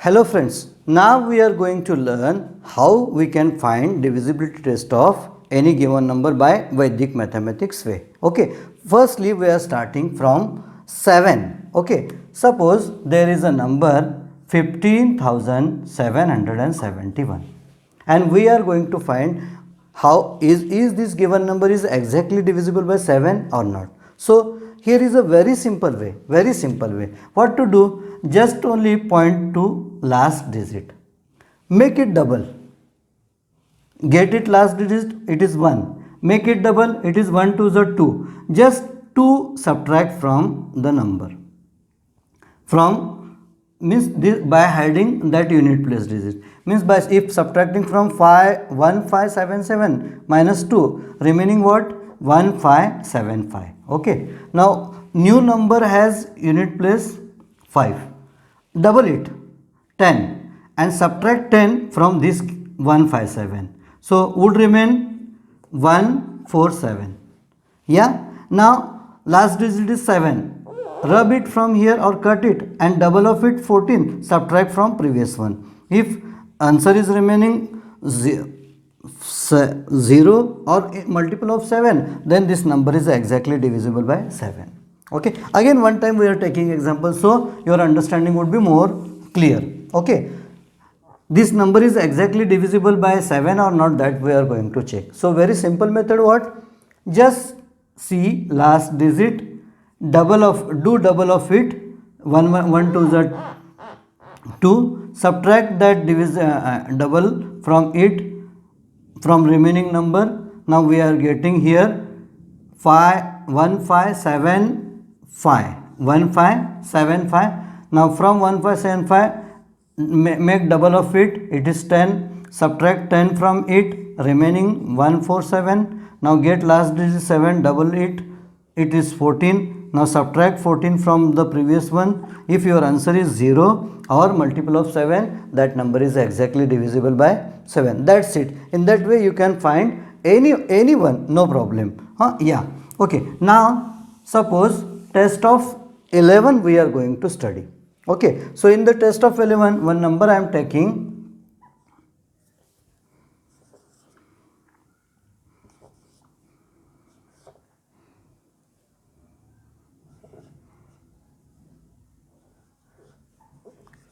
Hello friends, now we are going to learn how we can find divisibility test of any given number by Vedic mathematics way. Okay, firstly we are starting from 7. Okay, suppose there is a number 15,771 and we are going to find how is this given number is exactly divisible by 7 or not. So here is a very simple way, what to do. Just only point to last digit, make it double, get it last digit, it is 1, make it double, it is 1 2 is 2, just 2 subtract from the number, from means this, by hiding that unit place digit, means by if subtracting from 1577 minus 2 remaining what, 1575. Okay, now new number has unit place 5, double it 10 and subtract 10 from this 157, so would remain 147. Yeah, now last digit is 7, rub it from here or cut it and double of it 14, subtract from previous one. If answer is remaining 0 or multiple of 7, then this number is exactly divisible by 7. Okay, again one time we are taking example so your understanding would be more clear. Okay, this number is exactly divisible by 7 or not, that we are going to check. So very simple method, what, just see last digit, double of it, 1 2 is 2, subtract that double from it, from remaining number. Now we are getting here 1575. Now from 1575 make double of it, it is 10, subtract 10 from it, remaining 147. Now get last digit 7, double it, it is 14. Now subtract 14 from the previous one. If your answer is 0 or multiple of 7, that number is exactly divisible by 7. That's it. In that way you can find any one, no problem. Yeah. Okay, now suppose test of 11 we are going to study. Okay, so in the test of 11, one number I am taking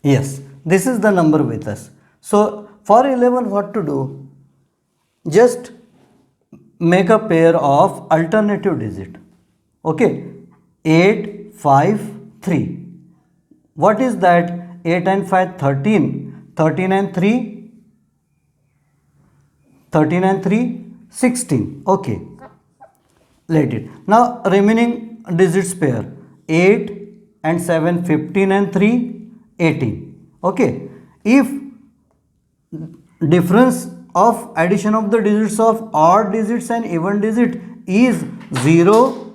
yes, this is the number with us. So for 11 what to do, just make a pair of alternative digit. Okay, 8 5 3. What is that? 8 and 5 13, 13 and 3 16. Okay, let it. Now remaining digits pair, 8 and 7 15 and 3 18. Okay, if difference of addition of the digits of odd digits and even digit is 0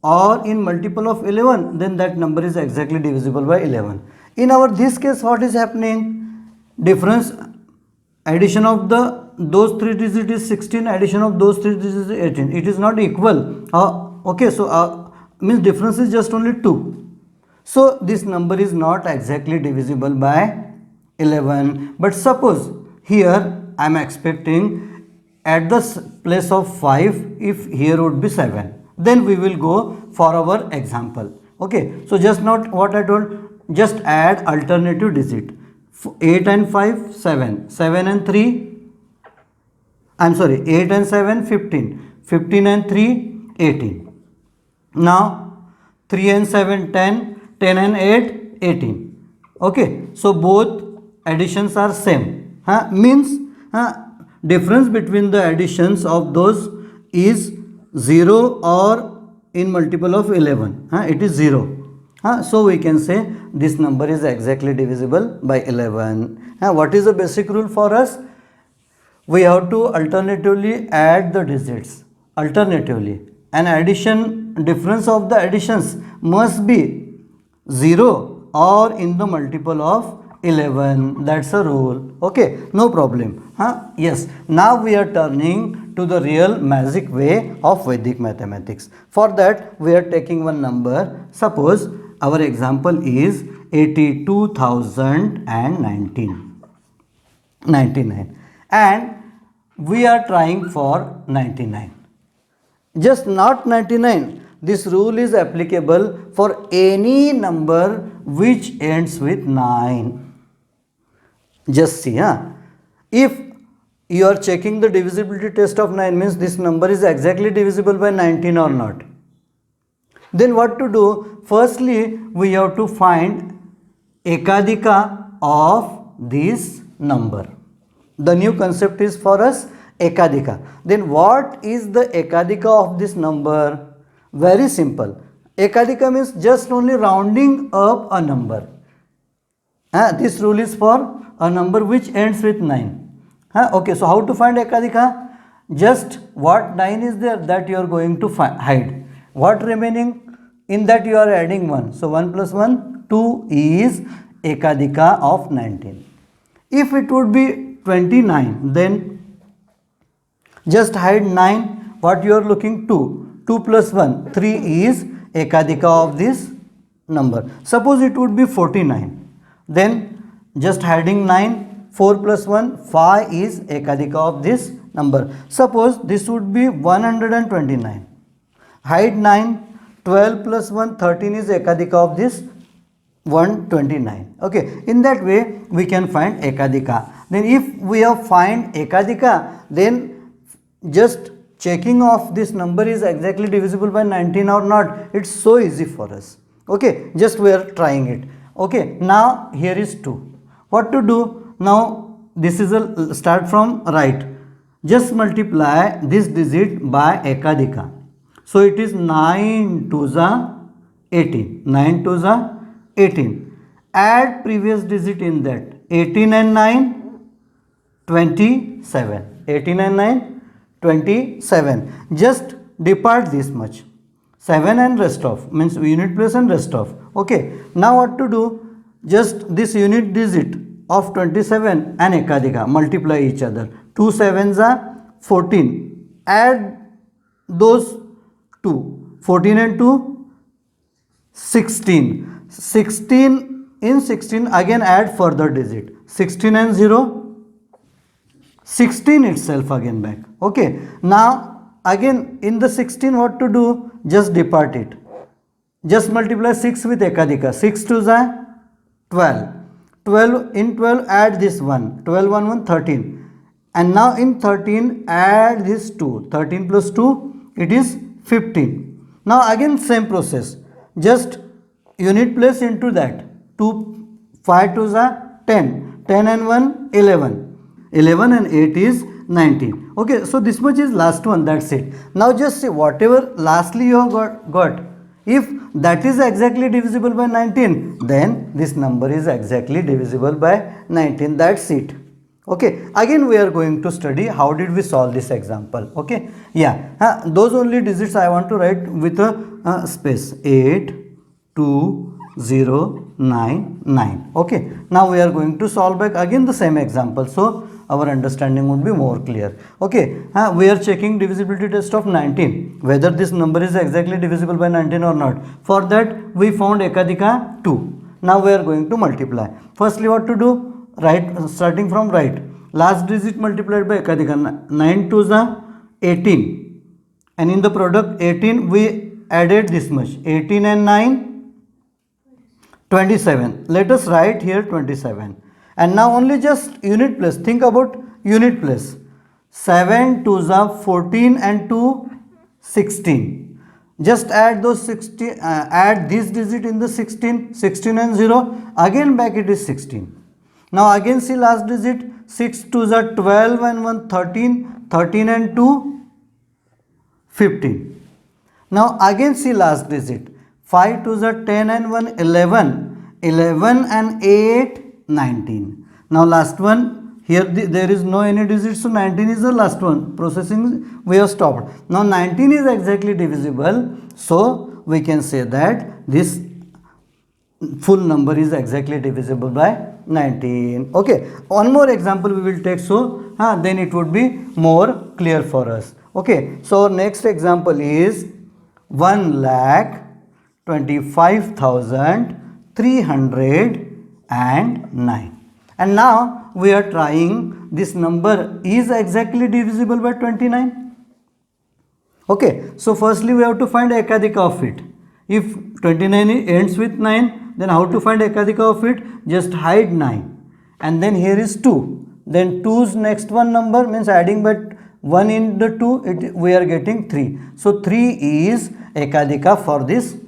or in multiple of 11, then that number is exactly divisible by 11. In our this case what is happening, difference addition of those 3 digits is 16, addition of those 3 digits is 18, it is not equal. Okay, so means difference is just only 2, so this number is not exactly divisible by 11. But suppose here I am expecting at the place of 5, if here would be 7, then we will go for our example. Okay, so just not what I told, just add alternative digit, 8 and 5 7, 7 and 3 I am sorry 8 and 7 15, 15 and 3 18. Now 3 and 7 10, 10 and 8 18. Okay, so both additions are same, means difference between the additions of those is 0 or in multiple of 11, it is 0. So we can say this number is exactly divisible by 11. What is the basic rule for us? We have to alternatively add the digits, alternatively, and addition, difference of the additions must be 0 or in the multiple of 11. That's a rule. Okay, no problem. Yes, now we are turning to the real magic way of Vedic mathematics. For that we are taking one number, suppose our example is 82,099 and we are trying for 99. Just not 99. This rule is applicable for any number which ends with 9. Just see, if you are checking the divisibility test of 9, means this number is exactly divisible by 19 or not. Then what to do? Firstly, we have to find ekadika of this number. The new concept is for us ekadika. Then what is the ekadika of this number? Very simple. Ekadika means just only rounding up a number. This rule is for a number which ends with 9. Okay, so how to find ekadika? Just what 9 is there, that you are going to hide. What remaining? In that you are adding 1. So 1 plus 1, 2 is ekadika of 19. If it would be 29, then just hide 9. What you are looking? 2. 2 plus 1, 3 is ekadika of this number. Suppose it would be 49. Then just hiding 9. 4 plus 1, 5 is ekadika of this number. Suppose this would be 129. Hide 9. 12 plus 1, 13 is ekadika of this 129. Okay, in that way we can find ekadika. Then if we have find ekadika, then just checking of this number is exactly divisible by 19 or not, it's so easy for us. Okay, just we are trying it. Okay, now here is 2. What to do? Now this is a start from right. Just multiply this digit by ekadika. So it is 9 2s are 18. 9 2s are 18. Add previous digit in that. 18 and 9, 27. 18 and 9, 27. Just depart this much. 7 and rest of, means unit place and rest of. Okay. Now what to do? Just this unit digit of 27 and ekadika multiply each other. 2 sevens are 14. Add those 2. 14 and 2, 16. 16 in 16 again add further digit. 16 and 0, 16 itself again back. Okay. Now again in the 16 what to do? Just depart it. Just multiply 6 with ekadika. 6 2s are 12. 12 in 12 add this 1. 12 1 1 13. And now in 13 add this 2. 13 plus 2 it is 15. Now again same process. Just unit place into that. 2 5 2s are 10. 10 and 1 11. 11 and 8 is 19. Okay, so this much is last one, that's it. Now just see whatever lastly you have got. If that is exactly divisible by 19, then this number is exactly divisible by 19. That's it. Okay, again we are going to study how did we solve this example. Okay, yeah, those only digits I want to write with a space. 8 2 0 9 9. Okay, now we are going to solve back again the same example, so our understanding would be more clear. Okay, we are checking divisibility test of 19, whether this number is exactly divisible by 19 or not. For that we found ekadika 2. Now we are going to multiply. Firstly what to do? Right, starting from right, last digit multiplied by ekadika. 9 2s are 18, and in the product 18 we added this much. 18 and 9 27. Let us write here 27. And now only just unit place. Think about unit place. 7 2s are 14 and 2 16. Just add those 16. Add this digit in the 16. 16 and 0. Again back it is 16. Now again see last digit. 6 2s are 12 and 1 13. 13 and 2 15. Now again see last digit. 5 2s are 10 and 1 11. 11 and 8 19. Now last one, here there is no any digit, so 19 is the last one. Processing we have stopped. Now 19 is exactly divisible, so we can say that this full number is exactly divisible by 19. Okay, one more example we will take, so then it would be more clear for us. Okay, so next example is 1,20,000 25,309. And now we are trying this number is exactly divisible by 29. Okay, so firstly we have to find ekadika of it. If 29 ends with 9, then how to find ekadika of it? Just hide 9. And then here is 2. Then 2's next one number means adding by 1 in the 2, we are getting 3. So 3 is ekadika for this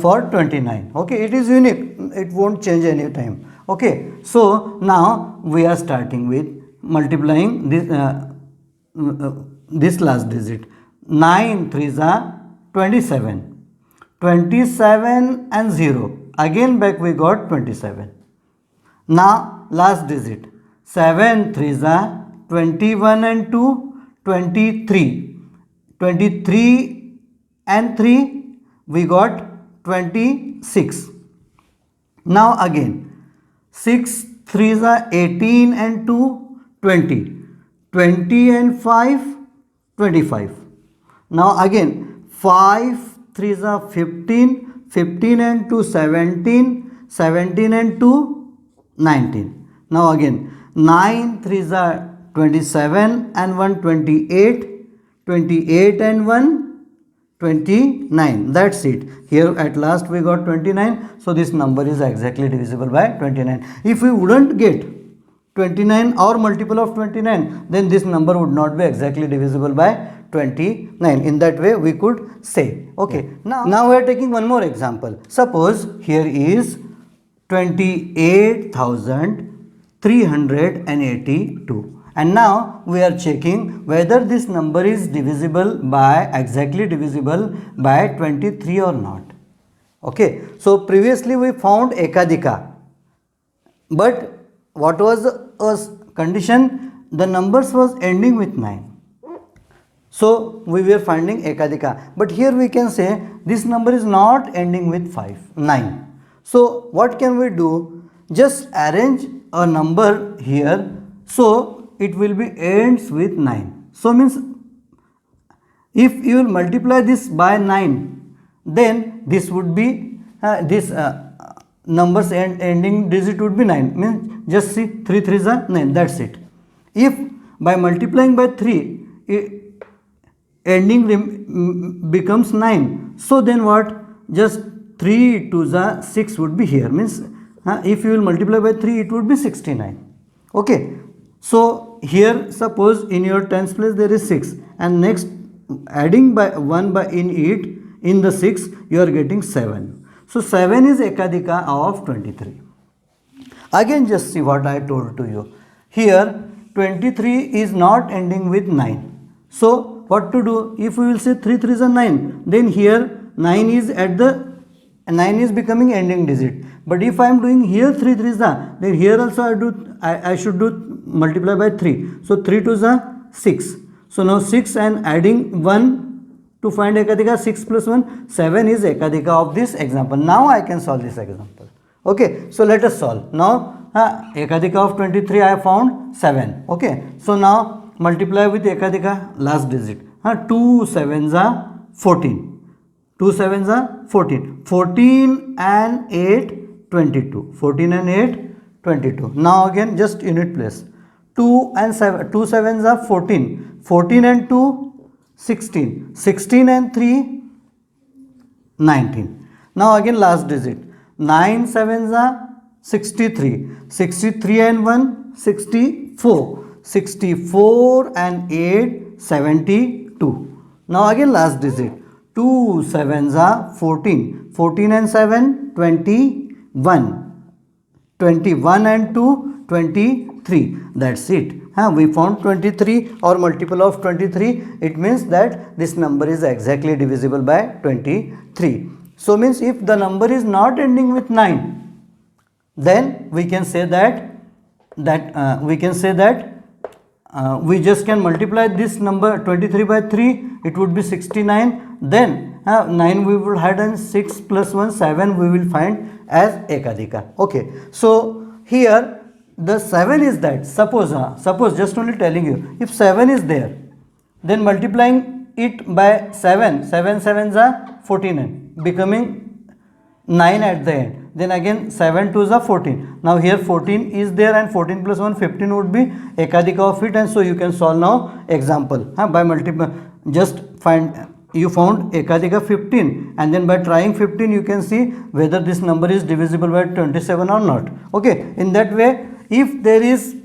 for 29. Okay, it is unique. It won't change any time. Okay, so now we are starting with multiplying this this last digit. 9 3s are 27. 27 and 0. Again back we got 27. Now last digit. 7 3s are 21 and 2, 23. 23 and 3 we got 26. Now again 6 3s are 18 and 2, 20. 20 and 5, 25. Now again 5 3s are 15, 15 and 2, 17, 17 and 2, 19. Now again 9 3s are 27 and 1, 28, 28 and 1, 29. That's it. Here at last we got 29. So this number is exactly divisible by 29. If we wouldn't get 29 or multiple of 29, then this number would not be exactly divisible by 29. In that way we could say. Okay. Now we are taking one more example. Suppose here is 28,382. And now we are checking whether this number is divisible by exactly divisible by 23 or not. Okay, so previously we found ekadika, but what was the condition? The numbers was ending with 9. So we were finding ekadika, but here we can say this number is not ending with 9. So what can we do? Just arrange a number here so it will be ends with 9. So means if you will multiply this by 9, then this would be numbers ending digit would be 9. Means just see 3 3s are 9. That's it. If by multiplying by 3 ending becomes 9, so then what? Just 3 2s are 6 would be here. Means if you will multiply by 3, it would be 69. Okay. So here suppose in your tens place there is 6, and next adding by 1 by in it in the 6 you are getting 7. So 7 is ekadika of 23. Again just see what I told to you. Here 23 is not ending with 9. So what to do? If we will say 3 3s are 9, then here 9 is at the 9 is becoming ending digit. But if I am doing here 3 3s are, then here also I should do multiply by 3. So 3 2s are 6. So now 6 and adding 1 to find ekadika, 6 plus 1, 7 is ekadika of this example. Now I can solve this example. Okay, so let us solve. Now ekadika of 23 I have found 7. Okay, so now multiply with ekadika last digit. 2 7s are 14. 2 7s are 14. 14 and 8 22. 14 and 8 22. Now again just unit place. 2 and 7. 2 7s are 14. 14 and 2 16. 16 and 3 19. Now again last digit. 9 7s are 63. 63 and 1 64. 64 and 8 72. Now again last digit. 2 7s are 14. 14 and 7 21. 21 and 2 23. That's it. We found 23 or multiple of 23. It means that this number is exactly divisible by 23. So means if the number is not ending with 9, then we can say that we just can multiply this number 23 by 3. It would be 69. Then 9 we will add, and 6 plus 1 7 we will find as ekadika. Okay, so here the 7 is that. Suppose just only telling you, if 7 is there, then multiplying it by 7, 7 7s are 49, becoming 9 at the end, then again 7 2s are 14. Now here 14 is there and 14 plus 1 15 would be ekadika of it, and so you can solve now example by multiple. Just find, you found ekadika 15, and then by trying 15 you can see whether this number is divisible by 27 or not. Okay, in that way, if there is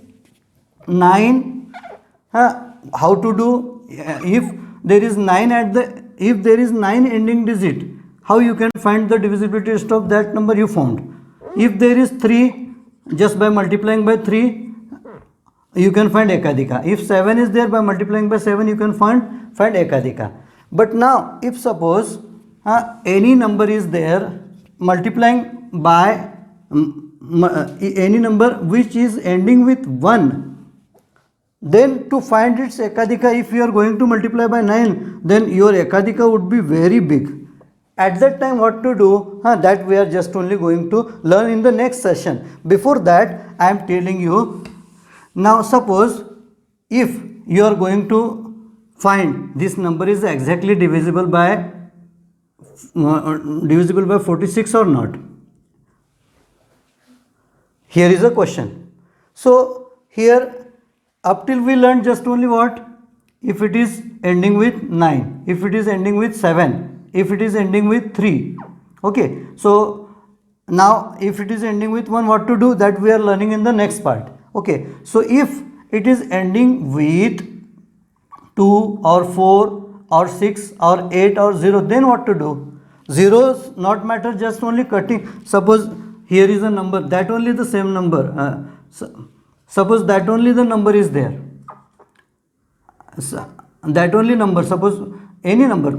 9, how to do, if there is 9 at the, if there is 9 ending digit, how you can find the divisibility test of that number you found. If there is 3, just by multiplying by 3 you can find ekadika. If 7 is there, by multiplying by 7 you can find ekadika. But now if suppose any number is there, multiplying by any number which is ending with 1, then to find its ekadika, if you are going to multiply by 9, then your ekadika would be very big. At that time what to do, that we are just only going to learn in the next session. Before that I am telling you, now suppose if you are going to find this number is exactly divisible by 46 or not. Here is a question. So here up till we learned just only what, if it is ending with 9, if it is ending with 7, if it is ending with 3. Okay, so now if it is ending with 1, what to do, that we are learning in the next part. Okay, so if it is ending with 2 or 4 or 6 or 8 or 0, then what to do? Zeros not matter, just only cutting. Suppose here is a number, that only the same number, suppose that only the number is there, that only number, suppose any number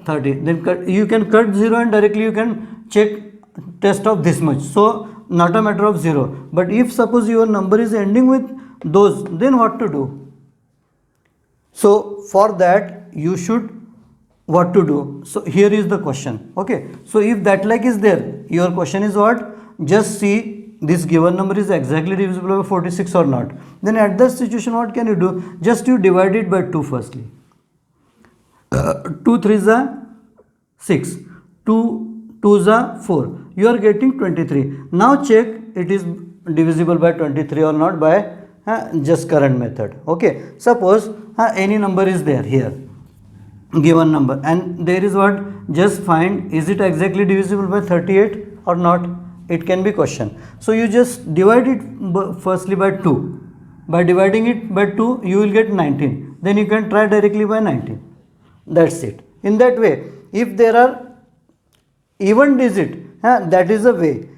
30, then you can cut 0 and directly you can check test of this much, so not a matter of 0. But if suppose your number is ending with those, then what to do? So for that you should what to do. So here is the question. Okay, so if that like is there, your question is what, just see this given number is exactly divisible by 46 or not. Then at that situation what can you do, just you divide it by 2 firstly. 2 3s are 6, 2 2s are 4, you are getting 23. Now check it is divisible by 23 or not by just current method. Okay, suppose any number is there here, given number, and there is what, just find is it exactly divisible by 38 or not. It can be question. So you just divide it firstly by 2. By dividing it by 2 you will get 19, then you can try directly by 19. That's it. In that way, if there are even digit, that is a way.